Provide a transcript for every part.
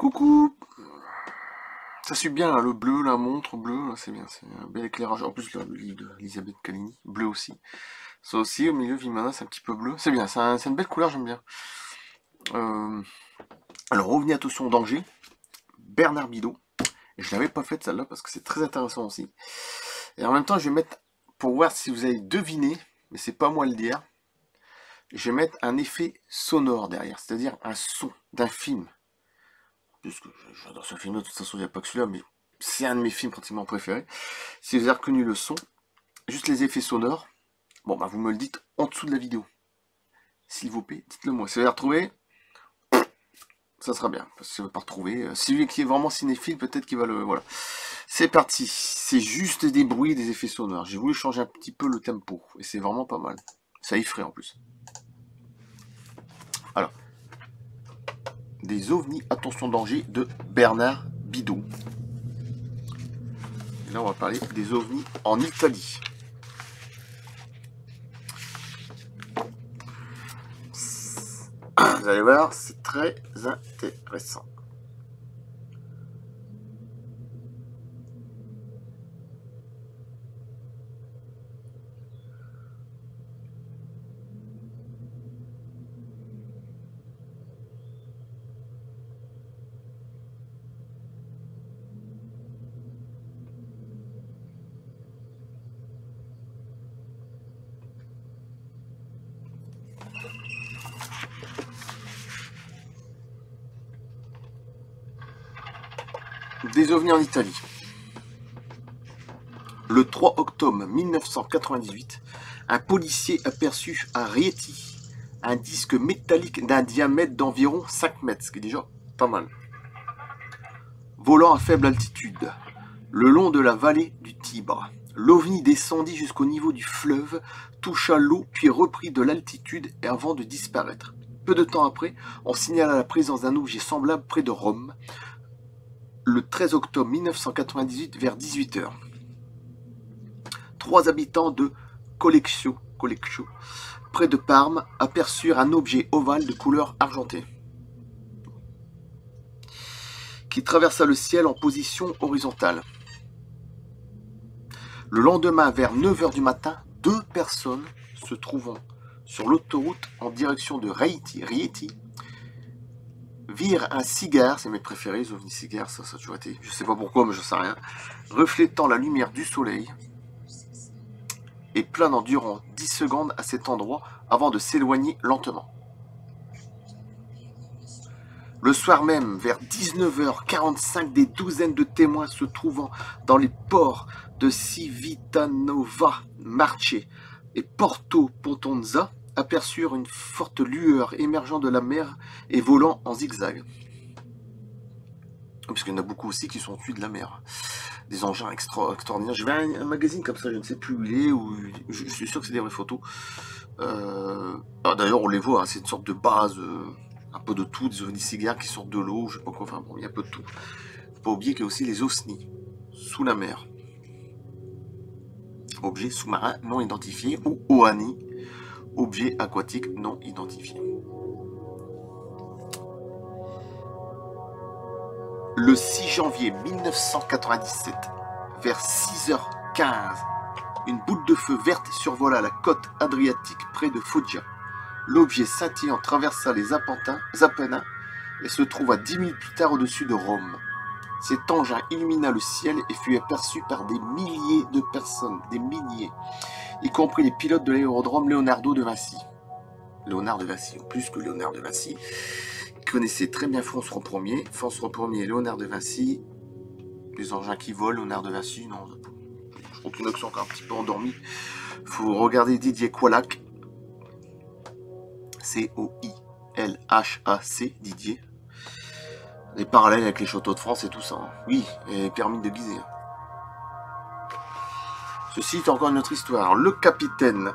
Coucou! Ça suit bien là, le bleu, la montre bleue, là c'est bien, c'est un bel éclairage. En plus, là, le livre d'Elisabeth Calini, bleu aussi. Ça aussi, au milieu, Vimana, c'est un petit peu bleu. C'est bien, c'est une belle couleur, j'aime bien. Euh, alors, revenez attention au danger. Bernard Bidot. Et je l'avais pas faite celle-là parce que c'est très intéressant aussi. Et en même temps, je vais mettre, pour voir si vous avez deviné, mais c'est pas moi le dire, je vais mettre un effet sonore derrière, c'est-à-dire un son d'un film. Puisque j'adore ce film, de toute façon, il n'y a pas que celui-là, mais c'est un de mes films pratiquement préférés. Si vous avez reconnu le son, juste les effets sonores, bon, bah, vous me le dites en dessous de la vidéo. S'il vous plaît, dites-le moi. Si vous avez retrouvé, ça sera bien. Parce que si vous n'avez pas retrouvé, celui qui est vraiment cinéphile, peut-être qu'il va le... Voilà. C'est parti. C'est juste des bruits, des effets sonores. J'ai voulu changer un petit peu le tempo. Et c'est vraiment pas mal. Ça effraie en plus. Alors. Des ovnis, attention danger, de Bernard Bidot. Et là, on va parler des ovnis en Italie. Vous allez voir, c'est très intéressant. Des ovnis en Italie. Le 3 octobre 1998, un policier aperçut à Rieti un disque métallique d'un diamètre d'environ 5 mètres, ce qui est déjà pas mal. Volant à faible altitude, le long de la vallée du Tibre, l'ovni descendit jusqu'au niveau du fleuve, toucha l'eau, puis reprit de l'altitude avant de disparaître. Peu de temps après, on signala la présence d'un objet semblable près de Rome, le 13 octobre 1998 vers 18 h. 3 habitants de Collecchio, près de Parme, aperçurent un objet ovale de couleur argentée qui traversa le ciel en position horizontale. Le lendemain, vers 9 h du matin, 2 personnes se trouvant sur l'autoroute en direction de Rieti virent un cigare, c'est mes préférés, les ovnis cigares, ça a toujours été, je sais pas pourquoi, mais je sais rien, reflétant la lumière du soleil et planant durant 10 secondes à cet endroit avant de s'éloigner lentement. Le soir même, vers 19 h 45, des douzaines de témoins se trouvant dans les ports de Civitanova Marche et Porto Pontonza aperçurent une forte lueur émergeant de la mer et volant en zigzag. Parce qu'il y en a beaucoup aussi qui sont au-dessus de la mer. Des engins extraordinaires. J'ai vu un magazine comme ça, je ne sais plus où il est, où je suis sûr que c'est des vraies photos. D'ailleurs, on les voit, hein, c'est une sorte de base, un peu de tout, des ovnis cigares qui sortent de l'eau, je sais pas quoi, enfin bon, il y a un peu de tout. Faut pas oublier qu'il y a aussi les osnis, sous la mer. Objets sous-marins non identifiés, ou OANI, objets aquatiques non identifiés. Le 6 janvier 1997, vers 6 h 15, une boule de feu verte survola la côte adriatique près de Foggia. L'objet scintillant traversa les Apennins et se trouva 10 minutes plus tard au-dessus de Rome. Cet engin illumina le ciel et fut aperçu par des milliers de personnes, des milliers, y compris les pilotes de l'aérodrome Leonardo de Vinci. Léonard de Vinci, en plus que Léonard de Vinci connaissait très bien François Ier. François Ier, Léonard de Vinci, les engins qui volent, Léonard de Vinci, non, je crois qu'il y en a qui sont encore un petit peu endormis. Faut regarder Didier Coillac, C-O-I-L-H-A-C, Didier. Les parallèles avec les châteaux de France et tout ça. Hein. Oui, et permis de guiser. Ceci est encore une autre histoire. Le capitaine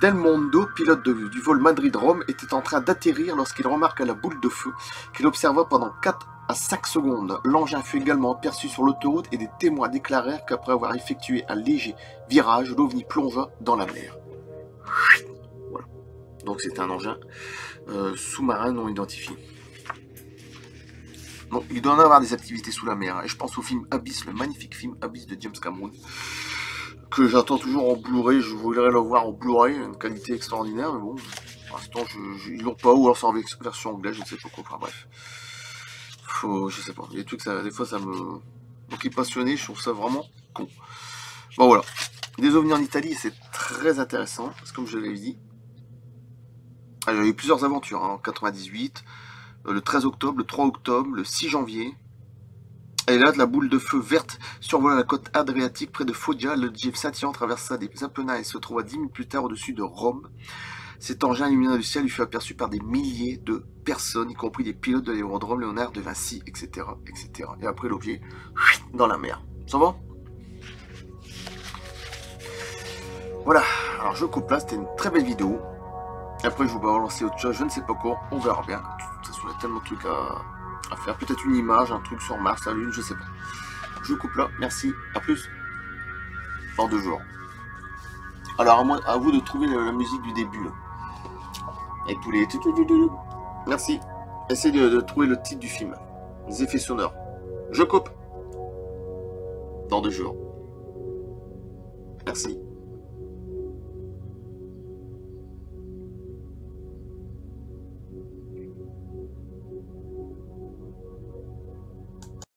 Del Mondo, pilote du vol Madrid-Rome, était en train d'atterrir lorsqu'il remarqua la boule de feu qu'il observa pendant 4 à 5 secondes. L'engin fut également aperçu sur l'autoroute et des témoins déclarèrent qu'après avoir effectué un léger virage, l'ovni plongea dans la mer. Voilà. Donc c'est un engin sous-marin non identifié. Donc, il doit en avoir des activités sous la mer. Hein. Et je pense au film Abyss, le magnifique film Abyss de James Cameron, que j'attends toujours en Blu-ray. Je voudrais le voir en Blu-ray, une qualité extraordinaire, mais bon, pour l'instant, ils l'ont pas, ou alors c'est en version anglaise, je ne sais pas quoi. Enfin, bref, je sais pas. Il y a des trucs, des fois, ça me... Donc, il est passionné, je trouve ça vraiment con. Bon, voilà. Des ovnis en Italie, c'est très intéressant, parce que comme je l'avais dit, il y a eu plusieurs aventures, hein, en 98, le 13 octobre, le 3 octobre, le 6 janvier. Et là, de la boule de feu verte survola la côte adriatique près de Foggia. Le jet scintillant traversa des Apennins et se trouva 10 minutes plus tard au-dessus de Rome. Cet engin illuminant le ciel lui fut aperçu par des milliers de personnes, y compris des pilotes de l'aérodrome Léonard de Vinci, etc., etc. Et après, l'objet, dans la mer. Ça va? Voilà. Alors, je coupe là. C'était une très belle vidéo. Après, je vous vais relancer autre chose. Je ne sais pas quoi. On verra bien. De toute façon, il y a tellement de trucs à faire. Peut-être une image, un truc sur Mars, la Lune, je sais pas. Je coupe là. Merci. À plus. Dans 2 jours. Alors, à vous de trouver la musique du début. Là. Avec tous les... Merci. Essayez de trouver le titre du film. Les effets sonores. Je coupe. Dans 2 jours. Merci.